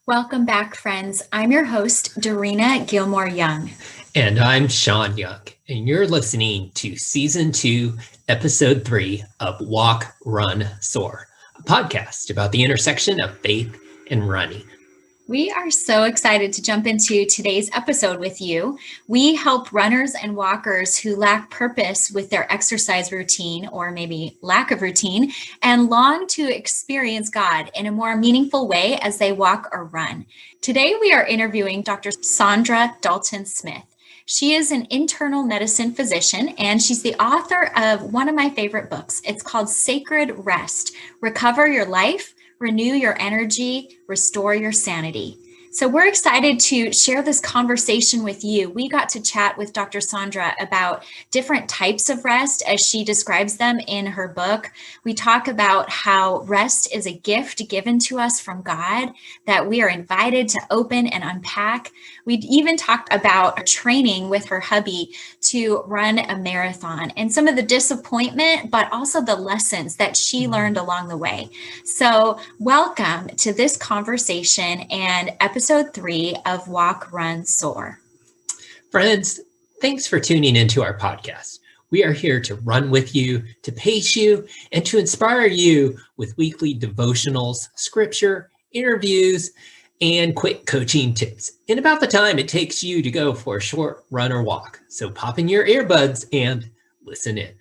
Welcome back, friends. I'm your host, Darina Gilmore-Young. And I'm Sean Young, and you're listening to Season 2, Episode 3 of Walk, Run, Soar, a podcast about the intersection of faith and running. We are so excited to jump into today's episode with you. We help runners and walkers who lack purpose with their exercise routine, or maybe lack of routine, and long to experience God in a more meaningful way as they walk or run. Today, we are interviewing Dr. Saundra Dalton-Smith. She is an internal medicine physician, and she's the author of one of my favorite books. It's called Sacred Rest: Recover Your Life, Renew Your Energy, Restore Your Sanity. So we're excited to share this conversation with you. We got to chat with Dr. Saundra about different types of rest as she describes them in her book. We talk about how rest is a gift given to us from God that we are invited to open and unpack. We even talked about training with her hubby to run a marathon and some of the disappointment, but also the lessons that she learned along the way. So welcome to this conversation and episode 3 of Walk, Run, Soar. Friends, thanks for tuning into our podcast. We are here to run with you, to pace you, and to inspire you with weekly devotionals, scripture, interviews, and quick coaching tips in about the time it takes you to go for a short run or walk. So pop in your earbuds and listen in.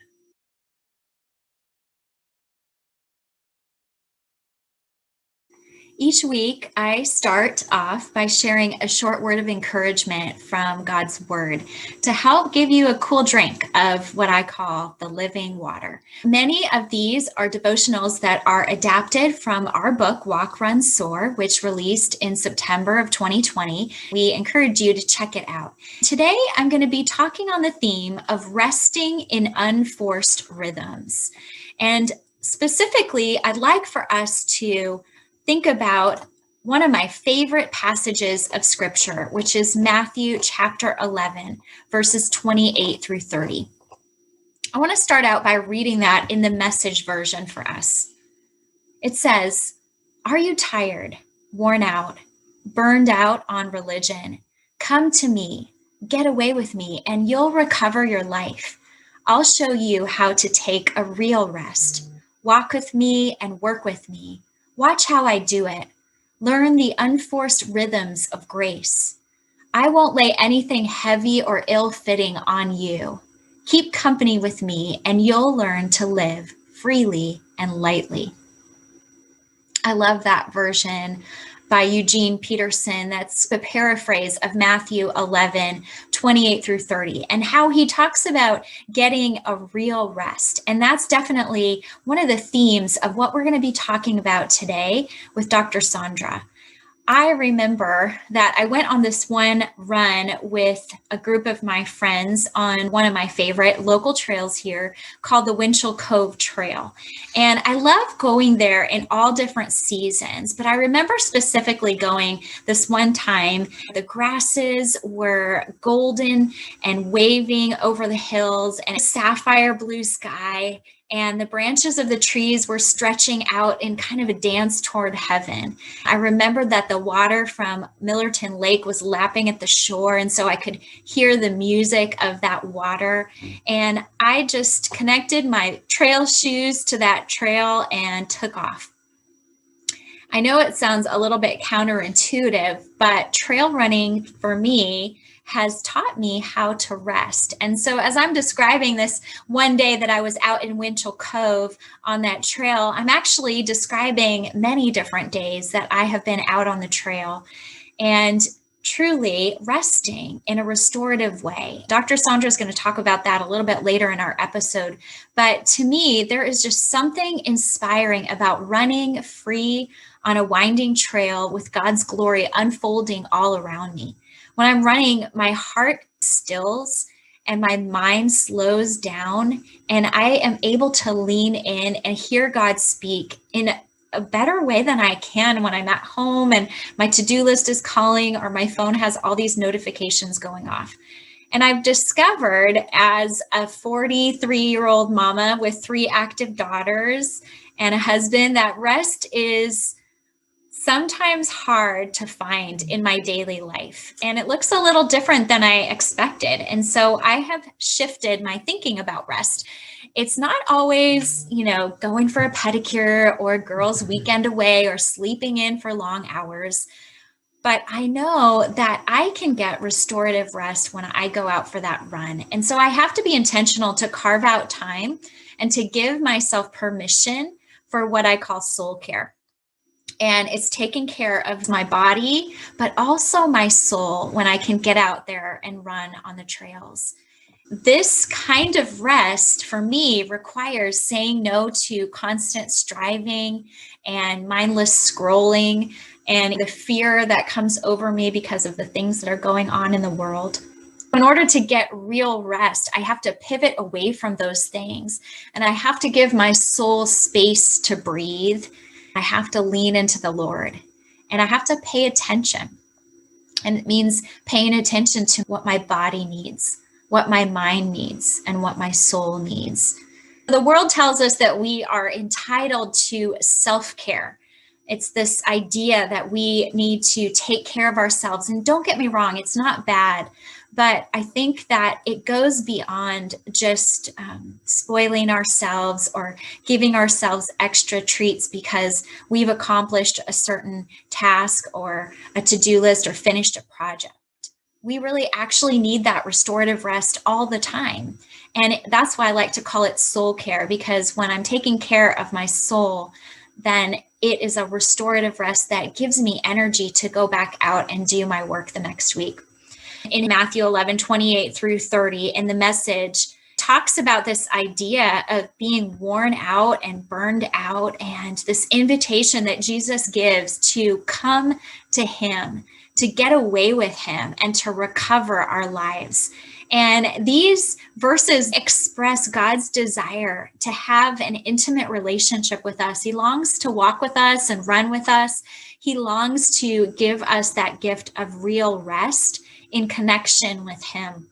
Each week, I start off by sharing a short word of encouragement from God's Word to help give you a cool drink of what I call the living water. Many of these are devotionals that are adapted from our book, Walk, Run, Soar, which released in September of 2020. We encourage you to check it out. Today, I'm going to be talking on the theme of resting in unforced rhythms. And specifically, I'd like for us to think about one of my favorite passages of scripture, which is Matthew chapter 11, verses 28 through 30. I want to start out by reading that in the Message version for us. It says, "Are you tired, worn out, burned out on religion? Come to me, get away with me, and you'll recover your life. I'll show you how to take a real rest. Walk with me and work with me. Watch how I do it. Learn the unforced rhythms of grace. I won't lay anything heavy or ill-fitting on you. Keep company with me, and you'll learn to live freely and lightly." I love that version by Eugene Peterson. That's a paraphrase of Matthew 11, 28 through 30, and how he talks about getting a real rest. And that's definitely one of the themes of what we're going to be talking about today with Dr. Saundra. I remember that I went on this one run with a group of my friends on one of my favorite local trails here called the Winchell Cove Trail. And I love going there in all different seasons, but I remember specifically going this one time. The grasses were golden and waving over the hills, and a sapphire blue sky, and the branches of the trees were stretching out in kind of a dance toward heaven. I remember that the water from Millerton Lake was lapping at the shore, and so I could hear the music of that water. And I just connected my trail shoes to that trail and took off. I know it sounds a little bit counterintuitive, but trail running for me has taught me how to rest. And so as I'm describing this one day that I was out in Winchell Cove on that trail, I'm actually describing many different days that I have been out on the trail and truly resting in a restorative way. Dr. Saundra is going to talk about that a little bit later in our episode. But to me, there is just something inspiring about running free on a winding trail with God's glory unfolding all around me. When I'm running, my heart stills and my mind slows down, and I am able to lean in and hear God speak in a better way than I can when I'm at home and my to-do list is calling or my phone has all these notifications going off. And I've discovered as a 43-year-old mama with 3 active daughters and a husband that rest is sometimes hard to find in my daily life. And it looks a little different than I expected. And so I have shifted my thinking about rest. It's not always, going for a pedicure or a girl's weekend away or sleeping in for long hours. But I know that I can get restorative rest when I go out for that run. And so I have to be intentional to carve out time and to give myself permission for what I call soul care. And it's taking care of my body, but also my soul when I can get out there and run on the trails. This kind of rest for me requires saying no to constant striving and mindless scrolling and the fear that comes over me because of the things that are going on in the world. In order to get real rest, I have to pivot away from those things, and I have to give my soul space to breathe. I have to lean into the Lord, and I have to pay attention. And it means paying attention to what my body needs, what my mind needs, and what my soul needs. The world tells us that we are entitled to self-care. It's this idea that we need to take care of ourselves. And don't get me wrong, it's not bad. But I think that it goes beyond just spoiling ourselves or giving ourselves extra treats because we've accomplished a certain task or a to-do list or finished a project. We really actually need that restorative rest all the time. And that's why I like to call it soul care, because when I'm taking care of my soul, then it is a restorative rest that gives me energy to go back out and do my work the next week. In Matthew 11:28-30, in the Message, talks about this idea of being worn out and burned out, and this invitation that Jesus gives to come to him, to get away with him, and to recover our lives. And these verses express God's desire to have an intimate relationship with us. He longs to walk with us and run with us. He longs to give us that gift of real rest in connection with him.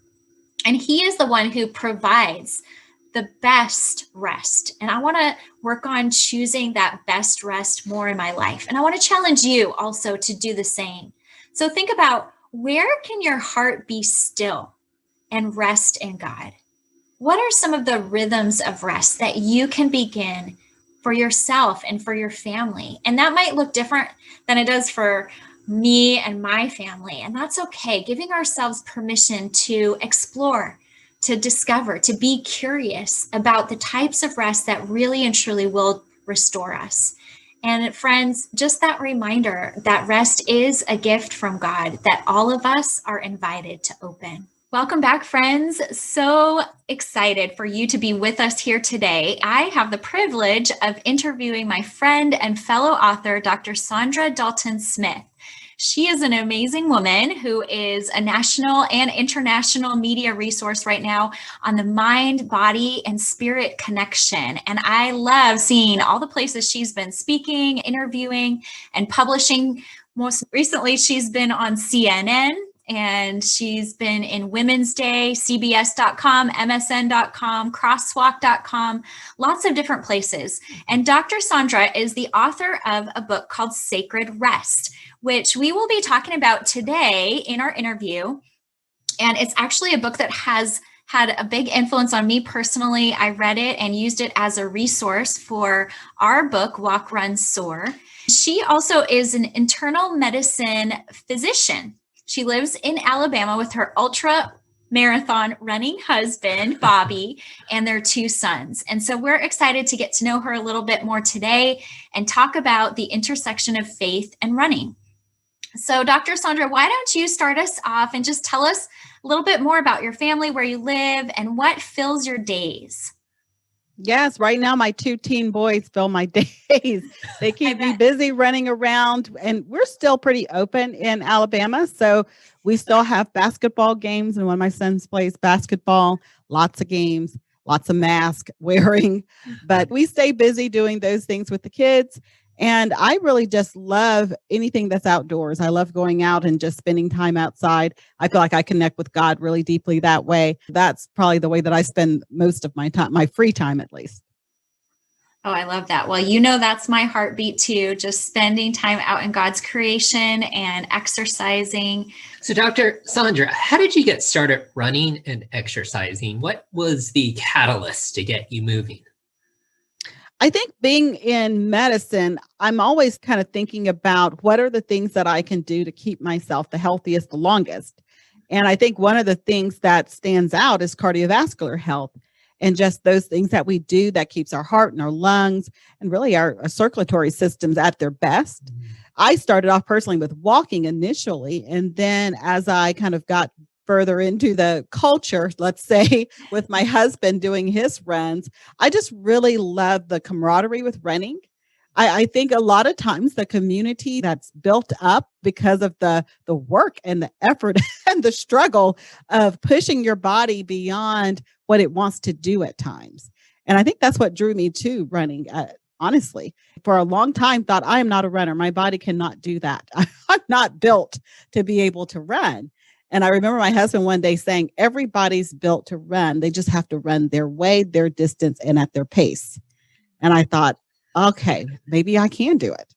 And he is the one who provides the best rest. And I want to work on choosing that best rest more in my life. And I want to challenge you also to do the same. So think about, where can your heart be still and rest in God? What are some of the rhythms of rest that you can begin for yourself and for your family? And that might look different than it does for me and my family. And that's okay. Giving ourselves permission to explore, to discover, to be curious about the types of rest that really and truly will restore us. And friends, just that reminder that rest is a gift from God that all of us are invited to open. Welcome back, friends. So excited for you to be with us here today. I have the privilege of interviewing my friend and fellow author, Dr. Saundra Dalton-Smith. She is an amazing woman who is a national and international media resource right now on the mind, body, and spirit connection. And I love seeing all the places she's been speaking, interviewing, and publishing. Most recently, she's been on CNN, and she's been in Women's Day, CBS.com, MSN.com, Crosswalk.com, lots of different places. And Dr. Saundra is the author of a book called Sacred Rest, which we will be talking about today in our interview. And it's actually a book that has had a big influence on me personally. I read it and used it as a resource for our book, Walk, Run, Soar. She also is an internal medicine physician. She lives in Alabama with her ultra marathon running husband, Bobby, and their 2 sons. And so we're excited to get to know her a little bit more today and talk about the intersection of faith and running. So Dr. Saundra, why don't you start us off and just tell us a little bit more about your family, where you live, and what fills your days? Yes, right now my 2 teen boys fill my days. They keep me busy running around, and we're still pretty open in Alabama. So we still have basketball games, and when my son plays basketball, lots of games, lots of mask wearing, but we stay busy doing those things with the kids. And I really just love anything that's outdoors. I love going out and just spending time outside. I feel like I connect with God really deeply that way. That's probably the way that I spend most of my time, my free time at least. Oh, I love that. Well, you know, that's my heartbeat too, just spending time out in God's creation and exercising. So, Dr. Saundra, how did you get started running and exercising? What was the catalyst to get you moving? I think being in medicine, I'm always kind of thinking about what are the things that I can do to keep myself the healthiest, the longest. And I think one of the things that stands out is cardiovascular health and just those things that we do that keeps our heart and our lungs and really our circulatory systems at their best. I started off personally with walking initially. And then as I kind of got further into the culture, let's say, with my husband doing his runs, I just really love the camaraderie with running. I think a lot of times the community that's built up because of the work and the effort and the struggle of pushing your body beyond what it wants to do at times. And I think that's what drew me to running. Honestly, for a long time, thought I am not a runner. My body cannot do that. I'm not built to be able to run. And I remember my husband one day saying, everybody's built to run. They just have to run their way, their distance, and at their pace. And I thought, okay, maybe I can do it.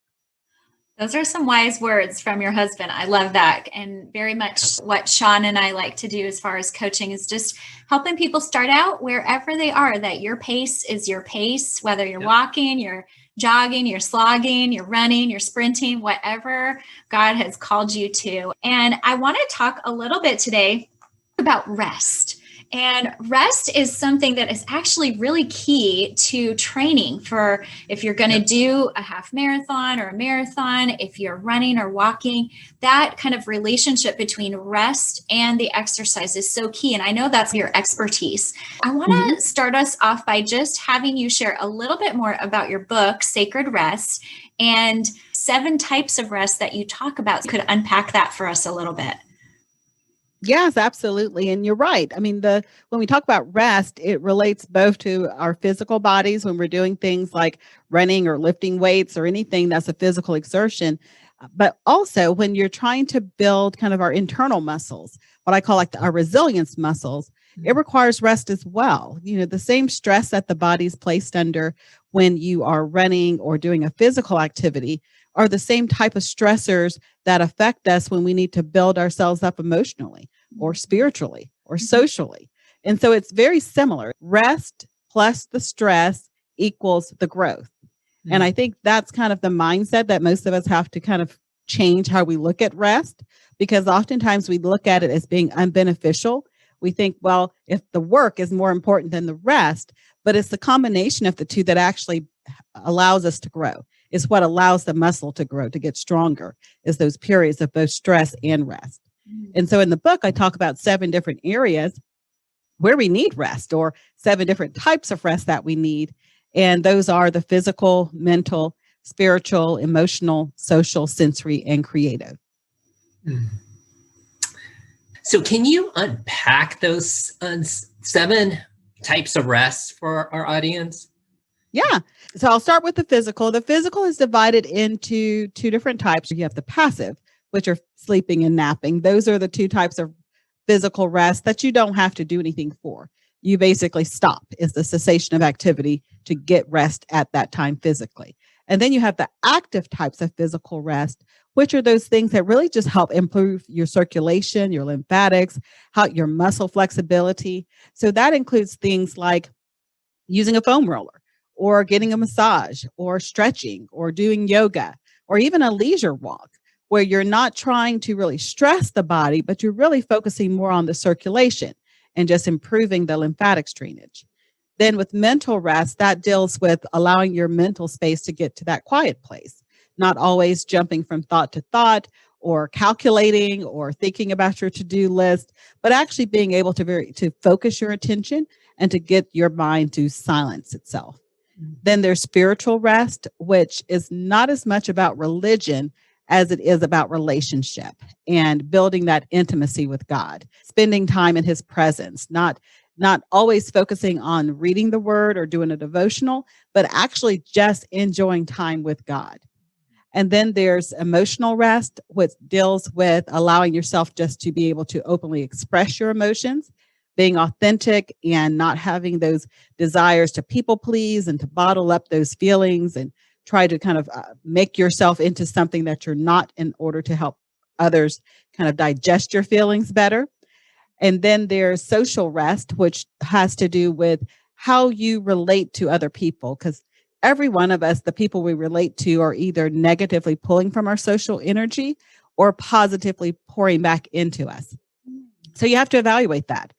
Those are some wise words from your husband. I love that. And very much what Sean and I like to do as far as coaching is just helping people start out wherever they are, that your pace is your pace, whether you're walking, you're jogging, you're slogging, you're running, you're sprinting, whatever God has called you to. And I want to talk a little bit today about rest. And rest is something that is actually really key to training for if you're going to do a half marathon or a marathon, if you're running or walking, that kind of relationship between rest and the exercise is so key. And I know that's your expertise. I want to start us off by just having you share a little bit more about your book, Sacred Rest, and 7 types of rest that you talk about. You could unpack that for us a little bit. Yes, absolutely. And you're right. I mean, when we talk about rest, it relates both to our physical bodies when we're doing things like running or lifting weights or anything that's a physical exertion, but also when you're trying to build kind of our internal muscles, what I call like our resilience muscles, it requires rest as well. You know, the same stress that the body's placed under when you are running or doing a physical activity are the same type of stressors that affect us when we need to build ourselves up emotionally or spiritually or socially. And so it's very similar. Rest plus the stress equals the growth. And I think that's kind of the mindset that most of us have to kind of change how we look at rest, because oftentimes we look at it as being unbeneficial. We think, well, if the work is more important than the rest, but it's the combination of the two that actually allows us to grow. Is what allows the muscle to grow, to get stronger, is those periods of both stress and rest. And so in the book, I talk about 7 different areas where we need rest, or 7 different types of rest that we need. And those are the physical, mental, spiritual, emotional, social, sensory, and creative. So can you unpack those 7 types of rest for our audience? Yeah. So I'll start with the physical. The physical is divided into 2 different types. You have the passive, which are sleeping and napping. Those are the 2 types of physical rest that you don't have to do anything for. You basically stop. It's the cessation of activity to get rest at that time physically. And then you have the active types of physical rest, which are those things that really just help improve your circulation, your lymphatics, your muscle flexibility. So that includes things like using a foam roller, or getting a massage, or stretching, or doing yoga, or even a leisure walk, where you're not trying to really stress the body, but you're really focusing more on the circulation and just improving the lymphatic drainage. Then with mental rest, that deals with allowing your mental space to get to that quiet place, not always jumping from thought to thought or calculating or thinking about your to-do list, but actually being able to focus your attention and to get your mind to silence itself. Then there's spiritual rest, which is not as much about religion as it is about relationship and building that intimacy with God, spending time in his presence, not always focusing on reading the word or doing a devotional, but actually just enjoying time with God. And then there's emotional rest, which deals with allowing yourself just to be able to openly express your emotions being authentic and not having those desires to people please and to bottle up those feelings and try to kind of make yourself into something that you're not in order to help others kind of digest your feelings better. And then there's social rest, which has to do with how you relate to other people, because every one of us, the people we relate to, are either negatively pulling from our social energy or positively pouring back into us. So you have to evaluate that.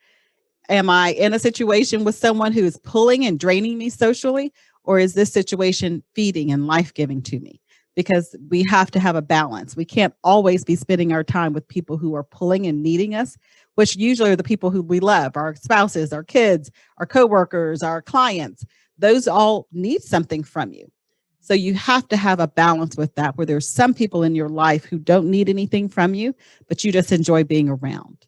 Am I in a situation with someone who is pulling and draining me socially, or is this situation feeding and life-giving to me? Because we have to have a balance. We can't always be spending our time with people who are pulling and needing us, which usually are the people who we love, our spouses, our kids, our coworkers, our clients. Those all need something from you. So you have to have a balance with that, where there's some people in your life who don't need anything from you, but you just enjoy being around.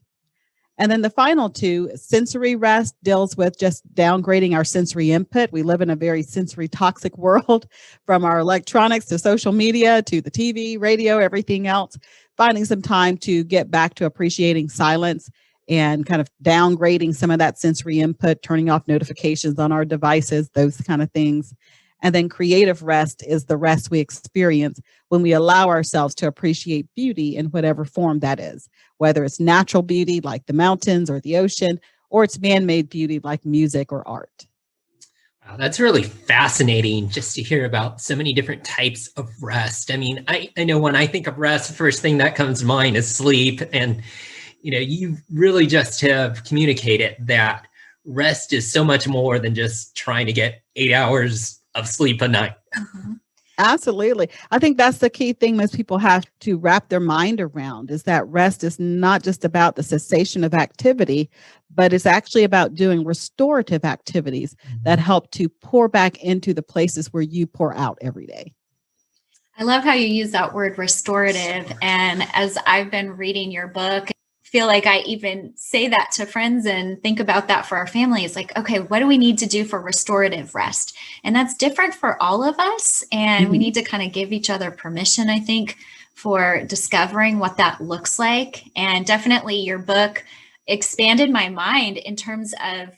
And then the final two, sensory rest, deals with just downgrading our sensory input. We live in a very sensory toxic world, from our electronics to social media to the TV, radio, everything else. Finding some time to get back to appreciating silence and kind of downgrading some of that sensory input, turning off notifications on our devices, those kind of things. And then creative rest is the rest we experience when we allow ourselves to appreciate beauty in whatever form that is, whether it's natural beauty like the mountains or the ocean, or it's man-made beauty like music or art. Wow, that's really fascinating just to hear about so many different types of rest. I mean, I know when I think of rest, the first thing that comes to mind is sleep. And, you really just have communicated that rest is so much more than just trying to get 8 hours of sleep a night. Mm-hmm. Absolutely. I think that's the key thing most people have to wrap their mind around, is that rest is not just about the cessation of activity, but it's actually about doing restorative activities that help to pour back into the places where you pour out every day. I love how you use that word restorative. And as I've been reading your book, feel like I even say that to friends and think about that for our family. It's like, okay, what do we need to do for restorative rest? And that's different for all of us. And we need to kind of give each other permission, I think, for discovering what that looks like. And definitely your book expanded my mind in terms of,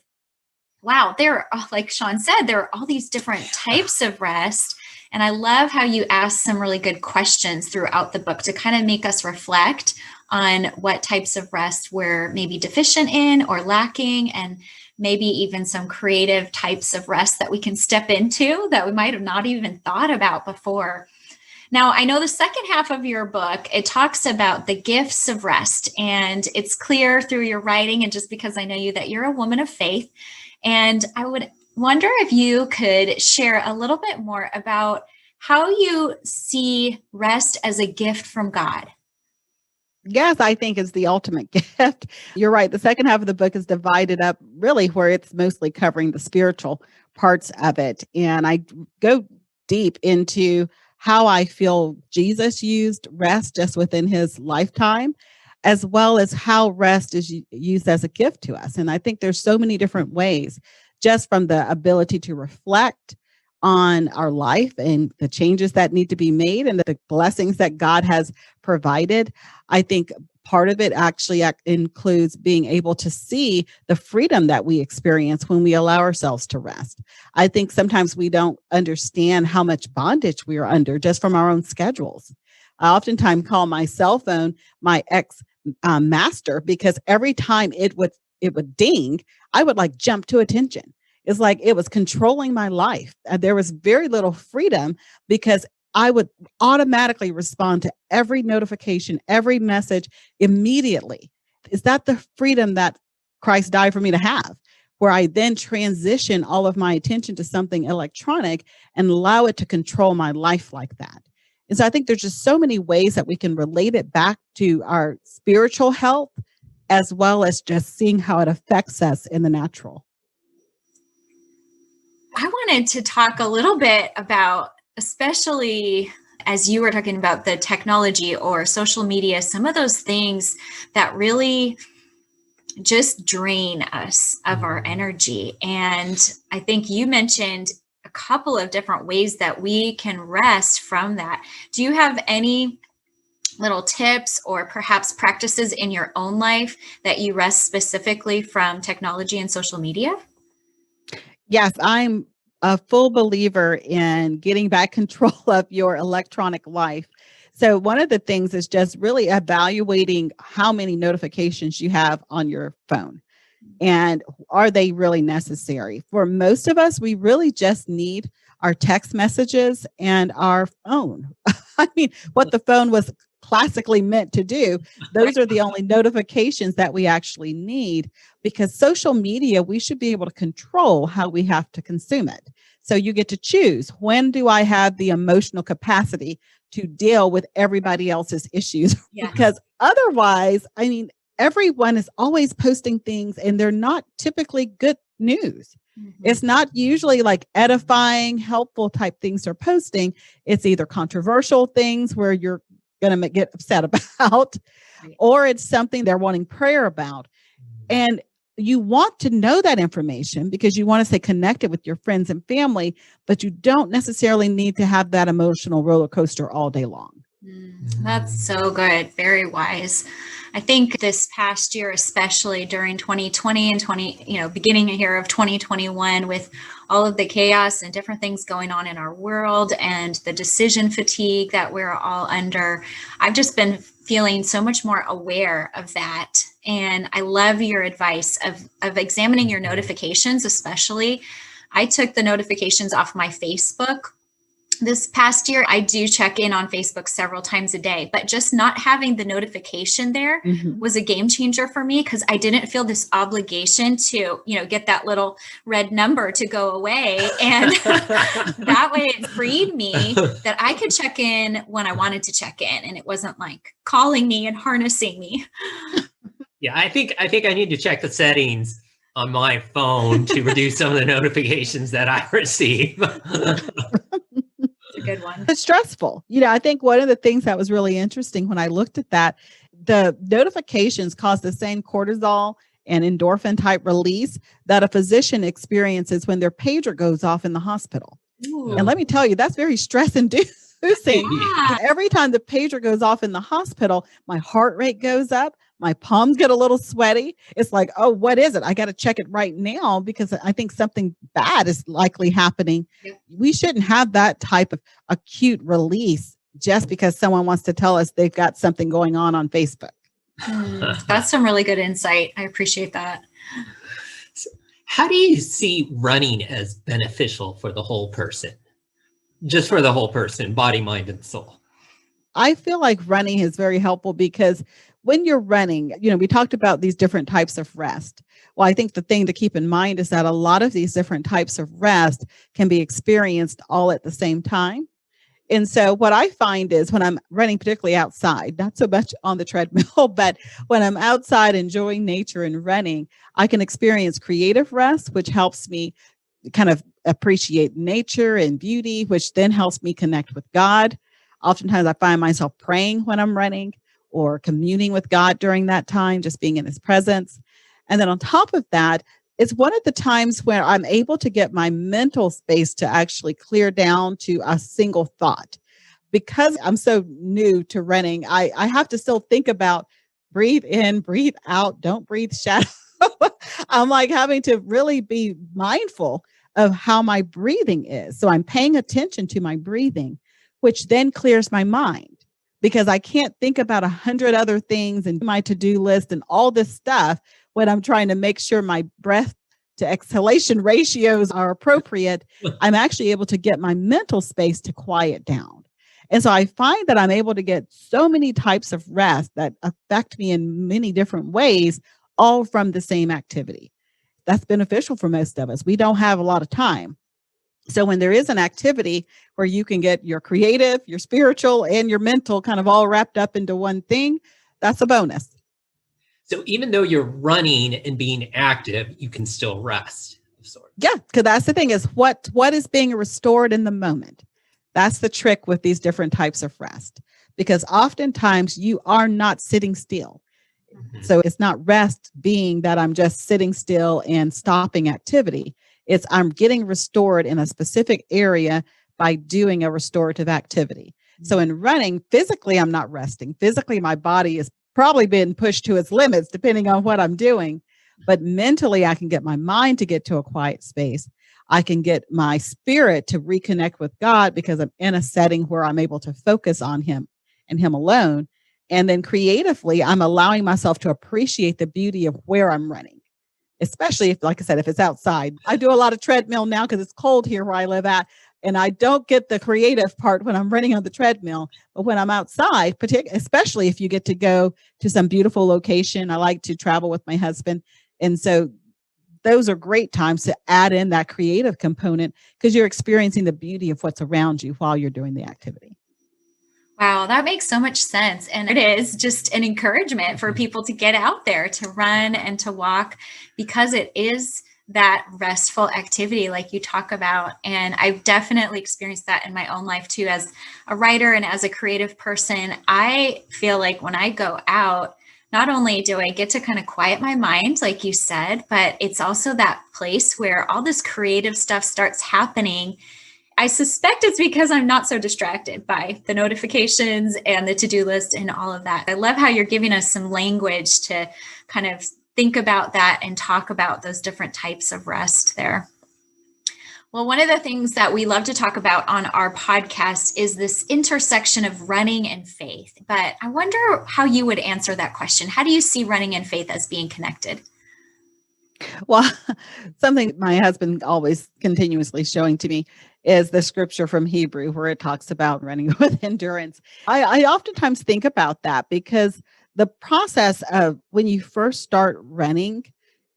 wow, there are, like Sean said, there are all these different types of rest. And I love how you ask some really good questions throughout the book to kind of make us reflect on what types of rest we're maybe deficient in or lacking, and maybe even some creative types of rest that we can step into that we might have not even thought about before. Now, I know the second half of your book, it talks about the gifts of rest, and it's clear through your writing, and just because I know you, that you're a woman of faith. And I would wonder if you could share a little bit more about how you see rest as a gift from God. Yes, I think it's the ultimate gift. You're right. The second half of the book is divided up really where it's mostly covering the spiritual parts of it. And I go deep into how I feel Jesus used rest just within his lifetime, as well as how rest is used as a gift to us. And I think there's so many different ways, just from the ability to reflect on our life and the changes that need to be made and the blessings that God has provided. I think part of it actually includes being able to see the freedom that we experience when we allow ourselves to rest. I think sometimes we don't understand how much bondage we are under just from our own schedules. I oftentimes call my cell phone my master, because every time it would ding, I would like jump to attention. It's like it was controlling my life. There was very little freedom because I would automatically respond to every notification, every message immediately. Is that the freedom that Christ died for me to have, where I then transition all of my attention to something electronic and allow it to control my life like that? And so I think there's just so many ways that we can relate it back to our spiritual health, as well as just seeing how it affects us in the natural. I wanted to talk a little bit about, especially as you were talking about the technology or social media, some of those things that really just drain us of our energy. And I think you mentioned a couple of different ways that we can rest from that. Do you have any little tips or perhaps practices in your own life that you rest specifically from technology and social media? Yes, I'm a full believer in getting back control of your electronic life. So one of the things is just really evaluating how many notifications you have on your phone. And are they really necessary? For most of us, we really just need our text messages and our phone. I mean, what the phone was classically meant to do, those are the only notifications that we actually need, because social media, we should be able to control how we have to consume it. So you get to choose, when do I have the emotional capacity to deal with everybody else's issues? Yeah. Because otherwise, I mean, everyone is always posting things and they're not typically good news. It's not usually like edifying, helpful type things they're posting. It's either controversial things where you're going to get upset about, or it's something they're wanting prayer about. And you want to know that information because you want to stay connected with your friends and family, but you don't necessarily need to have that emotional roller coaster all day long. That's so good. Very wise. I think this past year, especially during 2020 and beginning here of 2021, with all of the chaos and different things going on in our world and the decision fatigue that we're all under, I've just been feeling so much more aware of that. And I love your advice of examining your notifications, especially. I took the notifications off my Facebook this past year. I do check in on Facebook several times a day, but just not having the notification there was a game changer for me, because I didn't feel this obligation to, get that little red number to go away. And that way it freed me that I could check in when I wanted to check in, and it wasn't like calling me and harnessing me. Yeah, I think I need to check the settings on my phone to reduce some of the notifications that I receive. Good one. It's stressful. I think one of the things that was really interesting when I looked at that, the notifications cause the same cortisol and endorphin type release that a physician experiences when their pager goes off in the hospital. Ooh. And let me tell you, that's very stress inducing. Yeah. Every time the pager goes off in the hospital, my heart rate goes up. My palms get a little sweaty. It's like, oh, what is it? I got to check it right now because I think something bad is likely happening. Yep. We shouldn't have that type of acute release just because someone wants to tell us they've got something going on Facebook. That's some really good insight. I appreciate that. So how do you see running as beneficial for the whole person? Just for the whole person, body, mind, and soul. I feel like running is very helpful because when you're running, we talked about these different types of rest. Well, I think the thing to keep in mind is that a lot of these different types of rest can be experienced all at the same time. And so what I find is when I'm running, particularly outside, not so much on the treadmill, but when I'm outside enjoying nature and running, I can experience creative rest, which helps me kind of appreciate nature and beauty, which then helps me connect with God. Oftentimes I find myself praying when I'm running or communing with God during that time, just being in his presence. And then on top of that, it's one of the times where I'm able to get my mental space to actually clear down to a single thought. Because I'm so new to running, I have to still think about breathe in, breathe out, don't breathe shadow. I'm like having to really be mindful of how my breathing is. So I'm paying attention to my breathing, which then clears my mind because I can't think about 100 other things and my to-do list and all this stuff when I'm trying to make sure my breath to exhalation ratios are appropriate. I'm actually able to get my mental space to quiet down. And so I find that I'm able to get so many types of rest that affect me in many different ways, all from the same activity. That's beneficial for most of us. We don't have a lot of time. So when there is an activity where you can get your creative, your spiritual, and your mental kind of all wrapped up into one thing, that's a bonus. So even though you're running and being active, you can still rest of sorts. Yeah, because that's the thing is what is being restored in the moment. That's the trick with these different types of rest, because oftentimes you are not sitting still. So it's not rest being that I'm just sitting still and stopping activity. It's I'm getting restored in a specific area by doing a restorative activity. So in running, physically, I'm not resting. Physically, my body is probably being pushed to its limits, depending on what I'm doing. But mentally, I can get my mind to get to a quiet space. I can get my spirit to reconnect with God because I'm in a setting where I'm able to focus on Him and Him alone. And then creatively, I'm allowing myself to appreciate the beauty of where I'm running, especially if, like I said, if it's outside. I do a lot of treadmill now because it's cold here where I live at. And I don't get the creative part when I'm running on the treadmill. But when I'm outside, especially if you get to go to some beautiful location, I like to travel with my husband. And so those are great times to add in that creative component because you're experiencing the beauty of what's around you while you're doing the activity. Wow, that makes so much sense. And it is just an encouragement for people to get out there, to run and to walk, because it is that restful activity like you talk about. And I've definitely experienced that in my own life too. As a writer and as a creative person, I feel like when I go out, not only do I get to kind of quiet my mind, like you said, but it's also that place where all this creative stuff starts happening. I suspect it's because I'm not so distracted by the notifications and the to-do list and all of that. I love how you're giving us some language to kind of think about that and talk about those different types of rest there. Well, one of the things that we love to talk about on our podcast is this intersection of running and faith. But I wonder how you would answer that question. How do you see running and faith as being connected? Well, something my husband always continuously showing to me is the scripture from Hebrew where it talks about running with endurance. I oftentimes think about that because the process of when you first start running,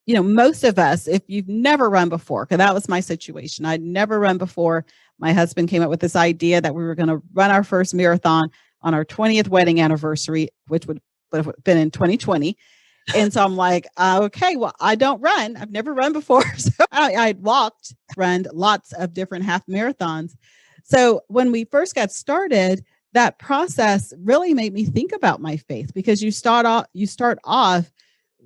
most of us, if you've never run before, because that was my situation, I'd never run before. My husband came up with this idea that we were going to run our first marathon on our 20th wedding anniversary, which would have been in 2020. And so I'm like, okay, well, I don't run. I've never run before. So I'd run lots of different half marathons. So when we first got started, that process really made me think about my faith because you start off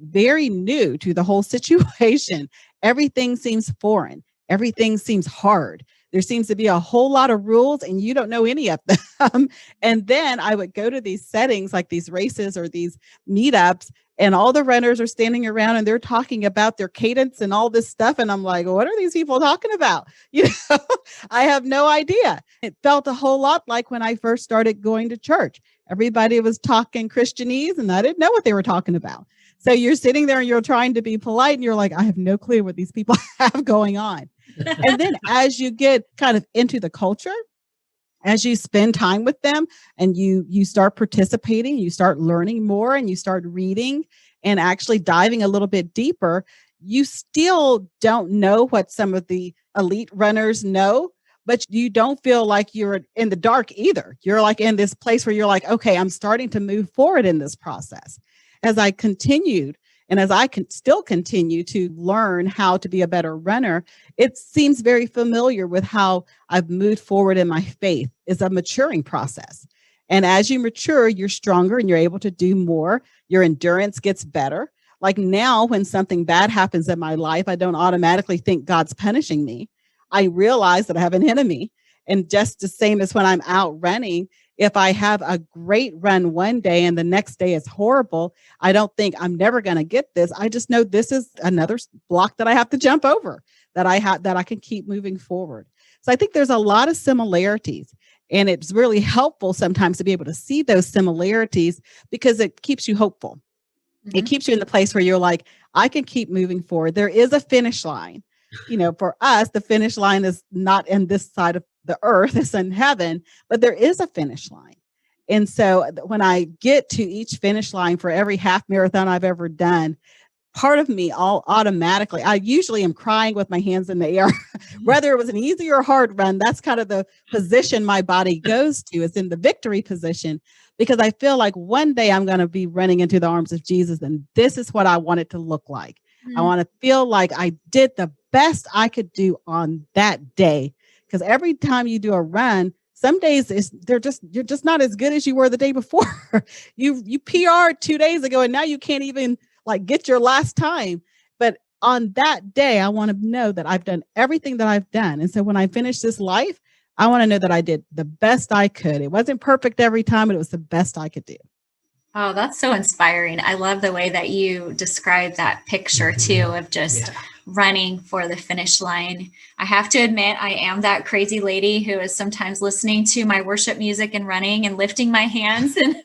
very new to the whole situation. Everything seems foreign. Everything seems hard. There seems to be a whole lot of rules and you don't know any of them. And then I would go to these settings like these races or these meetups, and all the runners are standing around and they're talking about their cadence and all this stuff. And I'm like, what are these people talking about? I have no idea. It felt a whole lot like when I first started going to church. Everybody was talking Christianese and I didn't know what they were talking about. So you're sitting there and you're trying to be polite and you're like, I have no clue what these people have going on. And then as you get kind of into the culture, as you spend time with them and you start participating, you start learning more and you start reading and actually diving a little bit deeper, you still don't know what some of the elite runners know, but you don't feel like you're in the dark either. You're like in this place where you're like, okay, I'm starting to move forward in this process. As I continued and as I can still continue to learn how to be a better runner, it seems very familiar with how I've moved forward in my faith. It's a maturing process. And as you mature, you're stronger and you're able to do more. Your endurance gets better. Like now, when something bad happens in my life, I don't automatically think God's punishing me. I realize that I have an enemy. And just the same as when I'm out running, if I have a great run one day and the next day is horrible, I don't think I'm never going to get this. I just know this is another block that I have to jump over, that I can keep moving forward. So I think there's a lot of similarities, and it's really helpful sometimes to be able to see those similarities because it keeps you hopeful. Mm-hmm. It keeps you in the place where you're like, I can keep moving forward. There is a finish line. For us, the finish line is not in this side of the earth, it's in heaven, but there is a finish line. And so when I get to each finish line for every half marathon I've ever done, part of me all automatically, I usually am crying with my hands in the air, whether it was an easy or hard run. That's kind of the position my body goes to. It's in the victory position because I feel like one day I'm going to be running into the arms of Jesus. And this is what I want it to look like. Mm-hmm. I want to feel like I did the best I could do on that day. Because every time you do a run, some days you're just not as good as you were the day before. You PR'd 2 days ago and now you can't even like get your last time. But on that day, I want to know that I've done everything that I've done. And so when I finish this life, I want to know that I did the best I could. It wasn't perfect every time, but it was the best I could do. Oh, that's so inspiring. I love the way that you describe that picture too of just running for the finish line. I have to admit, I am that crazy lady who is sometimes listening to my worship music and running and lifting my hands. And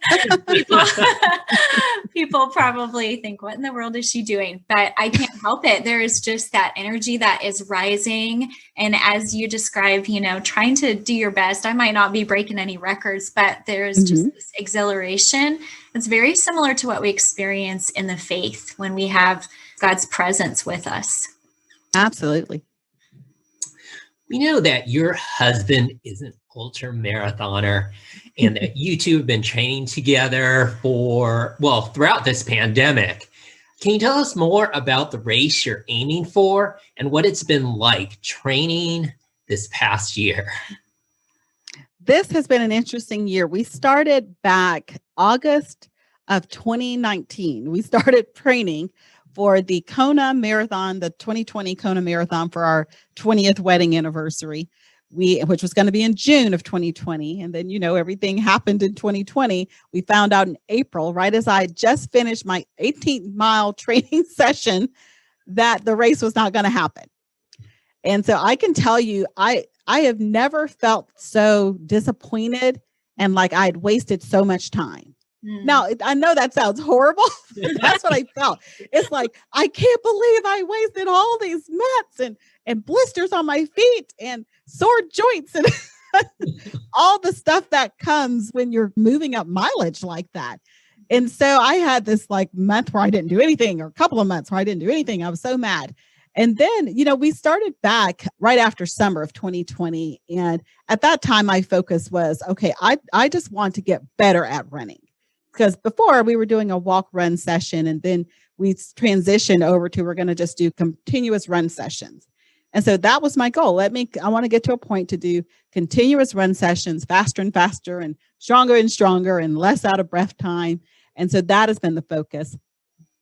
people probably think, what in the world is she doing? But I can't help it. There is just that energy that is rising. And as you describe, trying to do your best, I might not be breaking any records, but there's just this exhilaration. It's very similar to what we experience in the faith when we have God's presence with us. Absolutely. We know that your husband is an ultra marathoner and that you two have been training together throughout this pandemic. Can you tell us more about the race you're aiming for and what it's been like training this past year? This has been an interesting year. We started back August of 2019. We started training for the Kona Marathon, the 2020 Kona Marathon for our 20th wedding anniversary, which was going to be in June of 2020. And then, everything happened in 2020. We found out in April, right as I just finished my 18-mile training session, that the race was not going to happen. And so I can tell you, I have never felt so disappointed and like I'd wasted so much time. Now, I know that sounds horrible. That's what I felt. It's like, I can't believe I wasted all these mats and blisters on my feet and sore joints and all the stuff that comes when you're moving up mileage like that. And so I had this month where I didn't do anything, or a couple of months where I didn't do anything. I was so mad. And then, we started back right after summer of 2020. And at that time, my focus was, okay, I just want to get better at running. Because before we were doing a walk run session, and then we transitioned over to we're going to just do continuous run sessions. And so that was my goal. I want to get to a point to do continuous run sessions, faster and faster and stronger and less out of breath time. And so that has been the focus.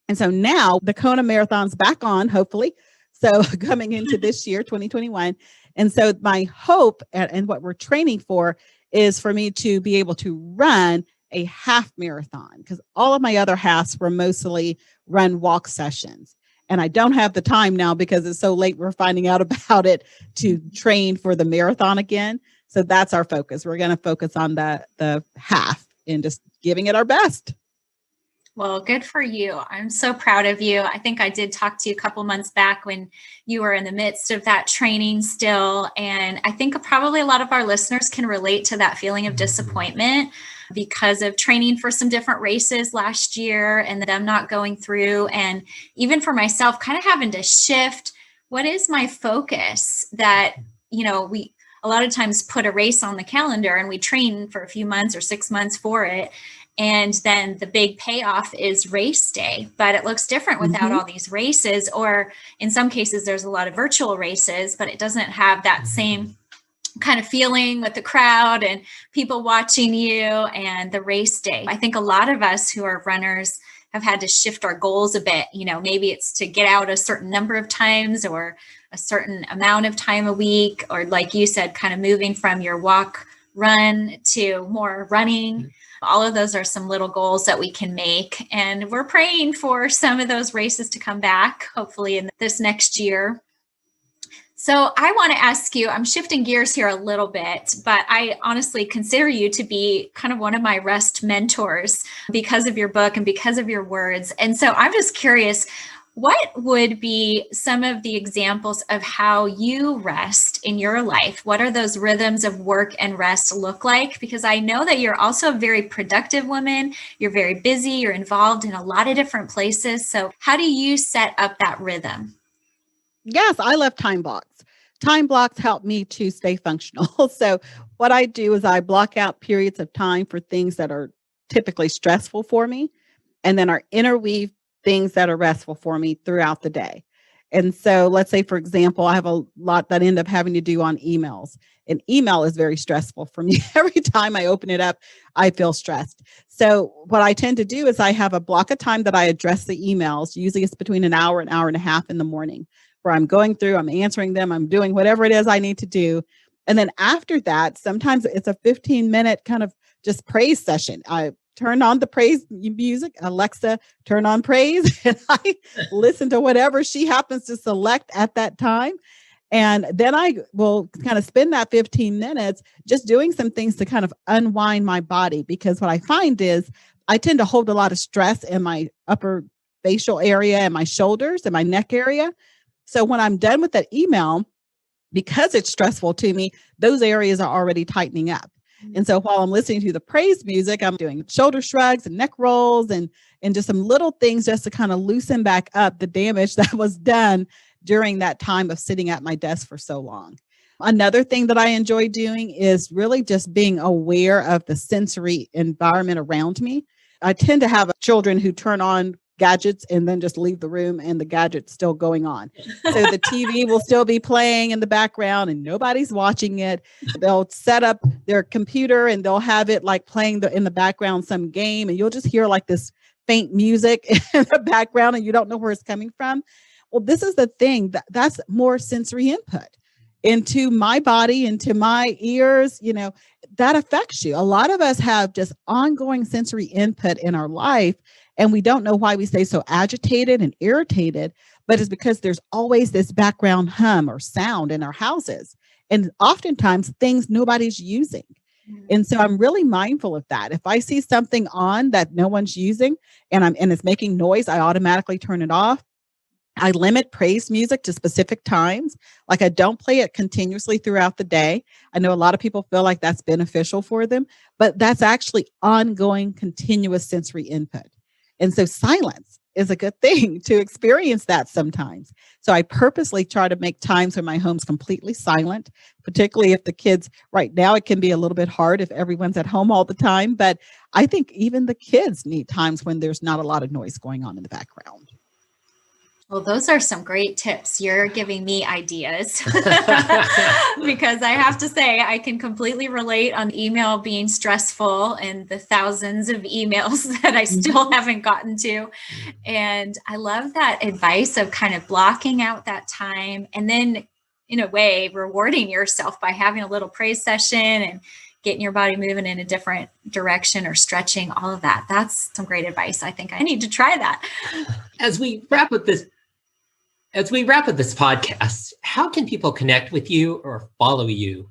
And so now the Kona Marathon's back on, hopefully. So coming into this year, 2021. And so my hope and what we're training for is for me to be able to run a half marathon, because all of my other halves were mostly run walk sessions. And I don't have the time now because it's so late we're finding out about it to train for the marathon again. So that's our focus. We're going to focus on the half and just giving it our best. Well, good for you. I'm so proud of you. I think I did talk to you a couple months back when you were in the midst of that training still. And I think probably a lot of our listeners can relate to that feeling of disappointment because of training for some different races last year and them not going through. And even for myself, kind of having to shift, what is my focus? That, we a lot of times put a race on the calendar and we train for a few months or 6 months for it. And then the big payoff is race day, but it looks different without all these races, or in some cases, there's a lot of virtual races, but it doesn't have that same kind of feeling with the crowd and people watching you and the race day. I think a lot of us who are runners have had to shift our goals a bit. Maybe it's to get out a certain number of times or a certain amount of time a week, or like you said, kind of moving from your walk run to more running. All of those are some little goals that we can make. And we're praying for some of those races to come back, hopefully in this next year. So I want to ask you, I'm shifting gears here a little bit, but I honestly consider you to be kind of one of my rest mentors because of your book and because of your words. And so I'm just curious, what would be some of the examples of how you rest in your life? What are those rhythms of work and rest look like? Because I know that you're also a very productive woman. You're very busy. You're involved in a lot of different places. So how do you set up that rhythm? Yes, I love time blocks. Time blocks help me to stay functional. So what I do is I block out periods of time for things that are typically stressful for me, and then I interweave things that are restful for me throughout the day. And so let's say, for example, I have a lot that I end up having to do on emails. And email is very stressful for me. Every time I open it up, I feel stressed. So what I tend to do is I have a block of time that I address the emails. Usually it's between an hour and a half in the morning, where I'm going through, I'm answering them, I'm doing whatever it is I need to do. And then after that, sometimes it's a 15-minute kind of just praise session. I turn on the praise music, Alexa, turn on praise, and I listen to whatever she happens to select at that time. And then I will kind of spend that 15 minutes just doing some things to kind of unwind my body. Because what I find is I tend to hold a lot of stress in my upper facial area and my shoulders and my neck area. So when I'm done with that email, because it's stressful to me, those areas are already tightening up. And so while I'm listening to the praise music, I'm doing shoulder shrugs and neck rolls and just some little things just to kind of loosen back up the damage that was done during that time of sitting at my desk for so long. Another thing that I enjoy doing is really just being aware of the sensory environment around me. I tend to have children who turn on gadgets and then just leave the room and the gadget's still going on. So the TV will still be playing in the background and nobody's watching it. They'll set up their computer and they'll have it like playing in the background some game, and you'll just hear like this faint music in the background and you don't know where it's coming from. Well, this is the thing that's more sensory input into my body, into my ears, that affects you. A lot of us have just ongoing sensory input in our life, and we don't know why we stay so agitated and irritated, but it's because there's always this background hum or sound in our houses, and oftentimes things nobody's using. And so I'm really mindful of that. If I see something on that no one's using and it's making noise, I automatically turn it off. I limit praise music to specific times. Like I don't play it continuously throughout the day. I know a lot of people feel like that's beneficial for them, but that's actually ongoing, continuous sensory input. And so silence is a good thing to experience that sometimes. So I purposely try to make times when my home's completely silent, particularly if the kids, right now, it can be a little bit hard if everyone's at home all the time. But I think even the kids need times when there's not a lot of noise going on in the background. Well, those are some great tips. You're giving me ideas because I have to say I can completely relate on email being stressful and the thousands of emails that I still haven't gotten to. And I love that advice of kind of blocking out that time and then in a way rewarding yourself by having a little praise session and getting your body moving in a different direction or stretching, all of that. That's some great advice. I think I need to try that. As we wrap up this podcast, how can people connect with you or follow you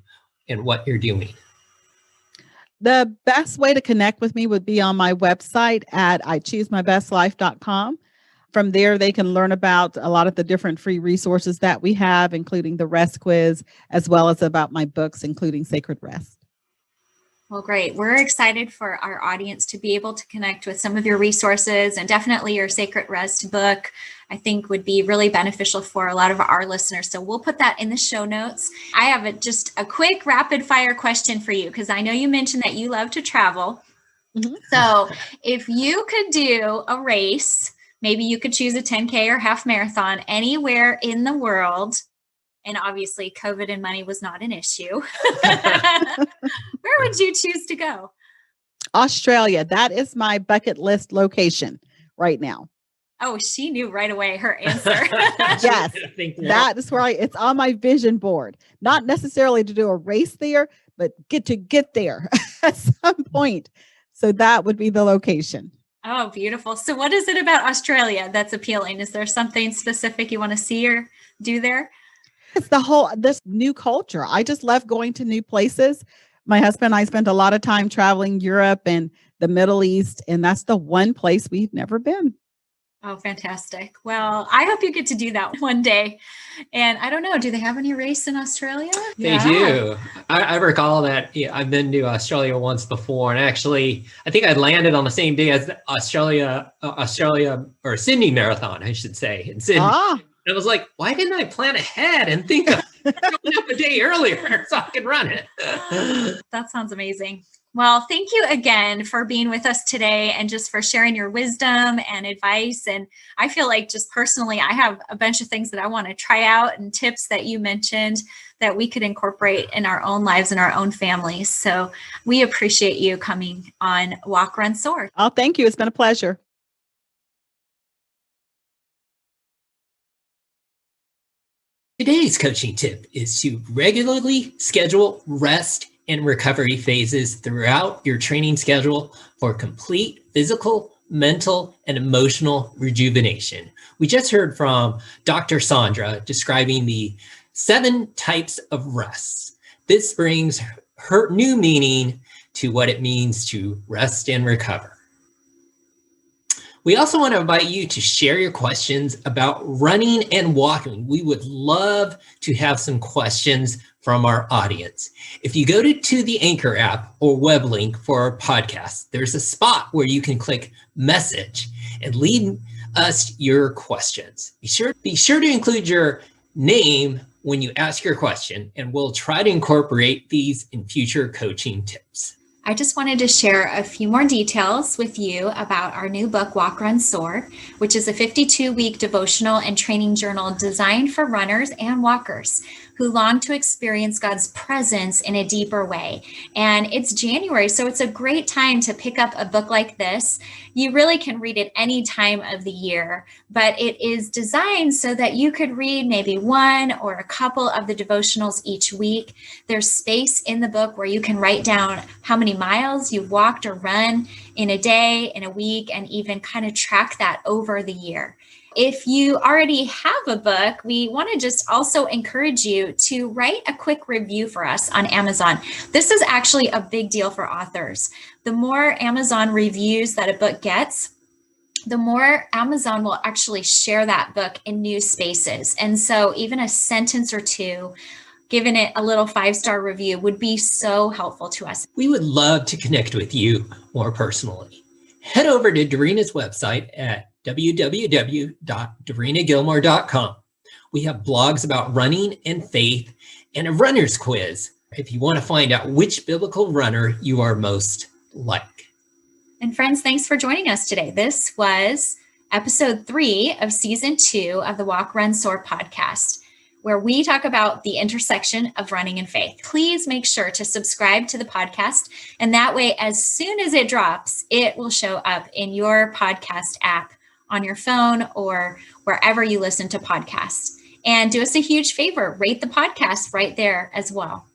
in what you're doing? The best way to connect with me would be on my website at ichoosemybestlife.com. From there, they can learn about a lot of the different free resources that we have, including the rest quiz, as well as about my books, including Sacred Rest. Well, great. We're excited for our audience to be able to connect with some of your resources, and definitely your Sacred Rest book, I think would be really beneficial for a lot of our listeners. So we'll put that in the show notes. I have just a quick rapid fire question for you, because I know you mentioned that you love to travel. Mm-hmm. So if you could do a race, maybe you could choose a 10K or half marathon anywhere in the world, and obviously COVID and money was not an issue, where would you choose to go? Australia. That is my bucket list location right now. Oh, she knew right away her answer. Yes, that is where it's on my vision board. Not necessarily to do a race there, but get there at some point. So that would be the location. Oh, beautiful. So what is it about Australia that's appealing? Is there something specific you want to see or do there? It's this new culture. I just love going to new places. My husband and I spent a lot of time traveling Europe and the Middle East, and that's the one place we've never been. Oh, fantastic. Well, I hope you get to do that one day. And I don't know, do they have any race in Australia? They do. I recall that I've been to Australia once before. And actually, I think I landed on the same day as the Australia or Sydney Marathon, I should say, in Sydney. And I was like, why didn't I plan ahead and think of showing up a day earlier so I could run it? That sounds amazing. Well, thank you again for being with us today and just for sharing your wisdom and advice. And I feel like just personally, I have a bunch of things that I want to try out and tips that you mentioned that we could incorporate in our own lives and our own families. So we appreciate you coming on Walk, Run, Soar. Oh, thank you. It's been a pleasure. Today's coaching tip is to regularly schedule rest and recovery phases throughout your training schedule for complete physical, mental, and emotional rejuvenation. We just heard from Dr. Saundra describing the 7 types of rest. This brings her new meaning to what it means to rest and recover. We also want to invite you to share your questions about running and walking. We would love to have some questions from our audience. If you go to the Anchor app or web link for our podcast, there's a spot where you can click message and leave us your questions. Be sure to include your name when you ask your question, and we'll try to incorporate these in future coaching tips. I just wanted to share a few more details with you about our new book, Walk, Run, Soar, which is a 52-week devotional and training journal designed for runners and walkers who long to experience God's presence in a deeper way. And it's January, so it's a great time to pick up a book like this. You really can read it any time of the year, but it is designed so that you could read maybe one or a couple of the devotionals each week. There's space in the book where you can write down how many miles you've walked or run in a day, in a week, and even kind of track that over the year. If you already have a book, we want to just also encourage you to write a quick review for us on Amazon. This is actually a big deal for authors. The more Amazon reviews that a book gets, the more Amazon will actually share that book in new spaces. And so even a sentence or two, giving it a little 5-star review would be so helpful to us. We would love to connect with you more personally. Head over to Doreena's website at www.DoreenaGilmore.com. We have blogs about running and faith and a runner's quiz if you want to find out which biblical runner you are most like. And friends, thanks for joining us today. This was episode 3 of season 2 of the Walk, Run, Soar podcast, where we talk about the intersection of running and faith. Please make sure to subscribe to the podcast. And that way, as soon as it drops, it will show up in your podcast app on your phone or wherever you listen to podcasts. And do us a huge favor, rate the podcast right there as well.